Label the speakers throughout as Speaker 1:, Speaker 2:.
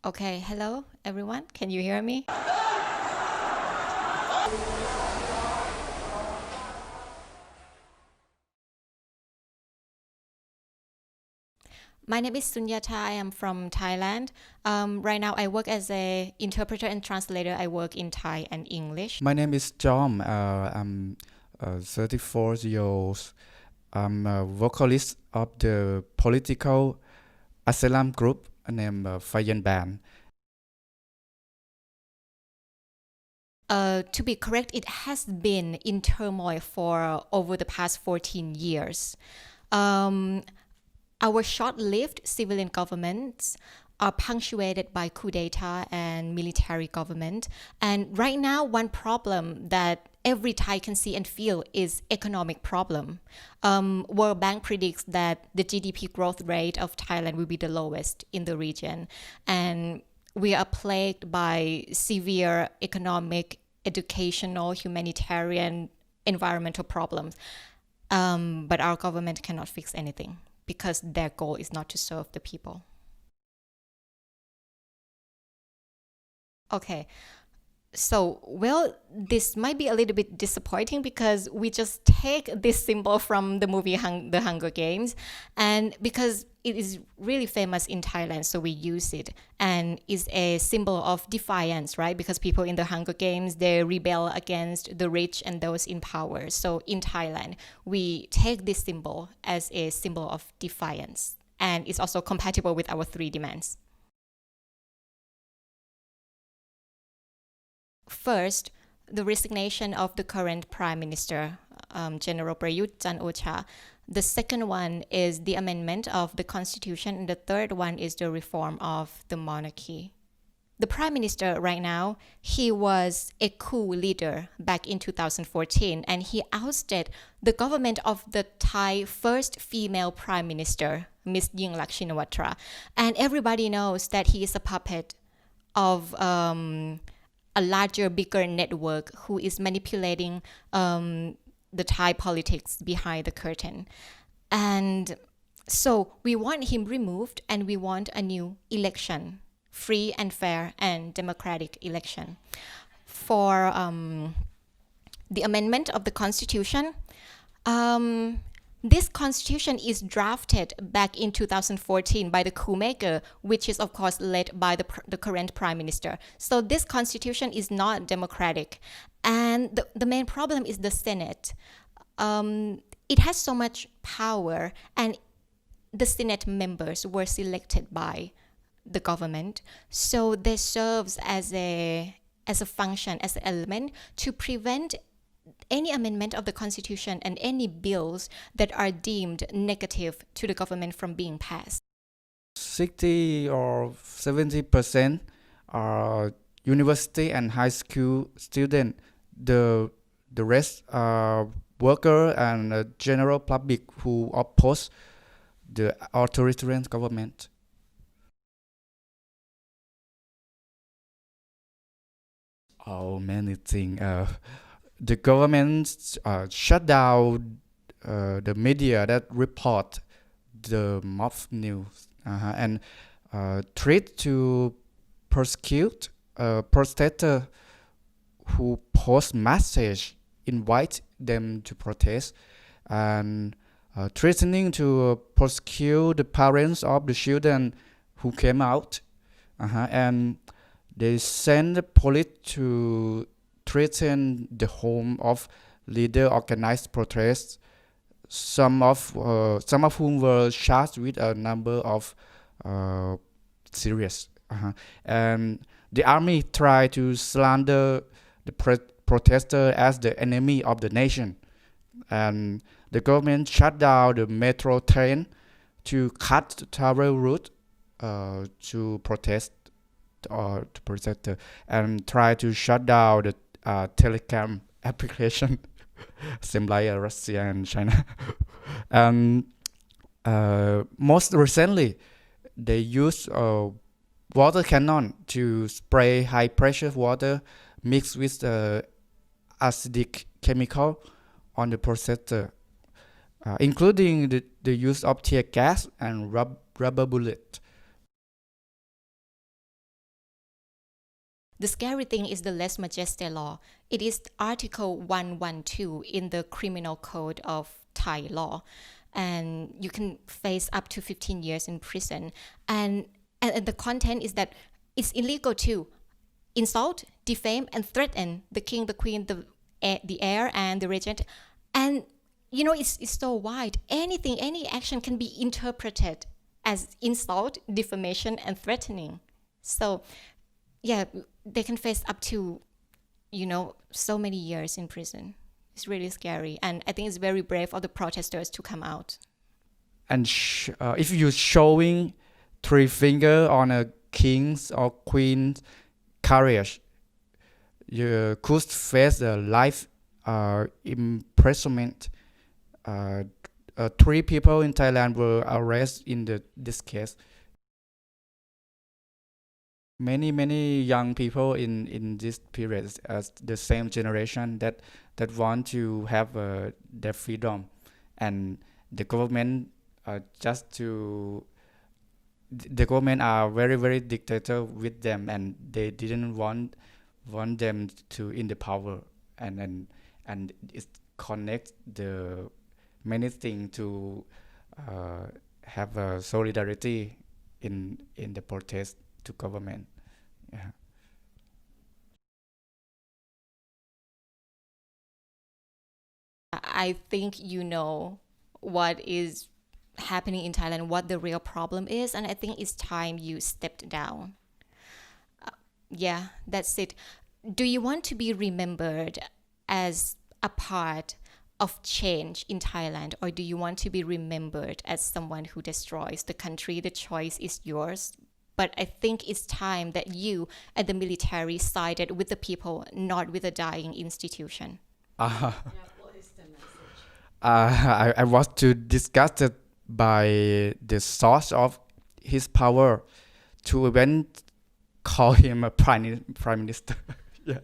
Speaker 1: Okay, hello everyone. Can you hear me? My name is Sunyata. I am from Thailand. Right now I work as an interpreter and translator. I work in Thai and English.
Speaker 2: My name is Jom. I'm 34 years old. I'm a vocalist of the political Asylum group named Fayen Band.
Speaker 1: To be correct, it has been in turmoil for over the past 14 years. Our short-lived civilian governments are punctuated by coup d'etat and military government. And right now, one problem that every Thai can see and feel is economic problem. World Bank predicts that the GDP growth rate of Thailand will be the lowest in the region. And we are plagued by severe economic, educational, humanitarian, environmental problems. But our government cannot fix anything because their goal is not to serve the people. Okay, so, well, this might be a little bit disappointing because we just take this symbol from the movie The Hunger Games, and because it is really famous in Thailand, so we use it, and is a symbol of defiance, right? Because people in the Hunger Games, they rebel against the rich and those in power. So in Thailand, we take this symbol as a symbol of defiance, and it's also compatible with our three demands. First, the resignation of the current Prime Minister, General Prayut Chan-o-cha. The second one is the amendment of the Constitution, and the third one is the reform of the monarchy. The Prime Minister right now, he was a coup leader back in 2014, and he ousted the government of the Thai first female Prime Minister, Miss Yingluck Shinawatra. And everybody knows that he is a puppet of a larger, bigger network who is manipulating the Thai politics behind the curtain. And so we want him removed, and we want a new election, free and fair and democratic election. For the amendment of the Constitution, this constitution is drafted back in 2014 by the coup maker, which is of course led by the current prime minister. So this constitution is not democratic. And the main problem is the Senate. It has so much power, and the Senate members were selected by the government. So they serves as a function, as an element to prevent any amendment of the constitution and any bills that are deemed negative to the government from being passed.
Speaker 2: 60 or 70% are university and high school students. The rest are worker and general public who oppose the authoritarian government. Oh, many things. The government shut down the media that report the mob news and tried to persecute protesters who post message, invite them to protest, and threatening to prosecute the parents of the children who came out, and they sent the police to threaten the home of leader organized protests, some of whom were charged with a number of serious. And the army tried to slander the protester as the enemy of the nation, and the government shut down the metro train to cut the travel route to protest and try to shut down the Telegram application, same like Russia and China. And most recently, they use water cannon to spray high pressure water mixed with acidic chemical on the protester, including the use of tear gas and rubber bullet.
Speaker 1: The scary thing is the lèse majesté law. It is Article 112 in the Criminal Code of Thai law. And you can face up to 15 years in prison. And the content is that it's illegal to insult, defame, and threaten the king, the queen, the heir, and the regent. And, it's so wide. Any action can be interpreted as insult, defamation, and threatening. So, yeah, they can face up to, so many years in prison. It's really scary. And I think it's very brave of the protesters to come out.
Speaker 2: And if you're showing three finger on a king's or queen's courage, you could face a life imprisonment. 3 people in Thailand were arrested in this case. Many young people in this period, as the same generation that want to have their freedom, and the government the government are very dictator with them, and they didn't want them to in the power, and it connects the many things to have a solidarity in the protest to government. Yeah.
Speaker 1: I think you know what is happening in Thailand, what the real problem is, and I think it's time you stepped down. Yeah, that's it. Do you want to be remembered as a part of change in Thailand, or do you want to be remembered as someone who destroys the country? The choice is yours. But I think it's time that you and the military sided with the people, not with a dying institution.
Speaker 3: What is the message?
Speaker 2: I was too disgusted by the source of his power to even call him a prime minister. Yeah.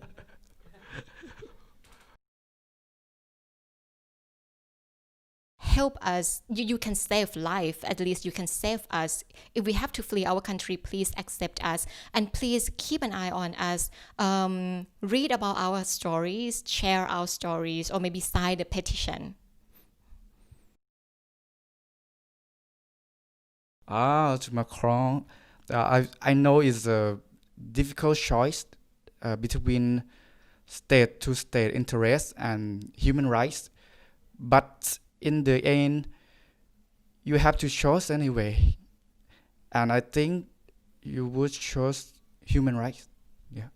Speaker 1: Help us. You can save life. At least you can save us. If we have to flee our country, please accept us. And please keep an eye on us. Read about our stories, share our stories, or maybe sign a petition.
Speaker 2: To Macron, I know it's a difficult choice between state-to-state interests and human rights, but in the end, you have to choose anyway. And I think you would choose human rights. Yeah.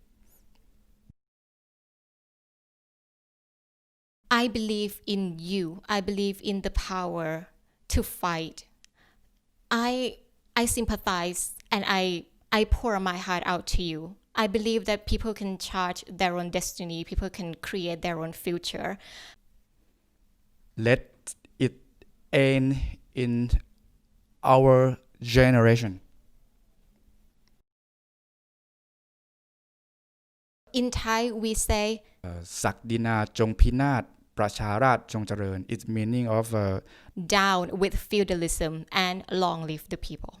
Speaker 1: I believe in you. I believe in the power to fight. I sympathize and I pour my heart out to you. I believe that people can chart their own destiny. People can create their own future.
Speaker 2: Let it end in our generation.
Speaker 1: In Thai, we say
Speaker 2: ศักดินาจงพินาศประชาราษฎร์จงเจริญ It's meaning of
Speaker 1: down with feudalism and long live the people.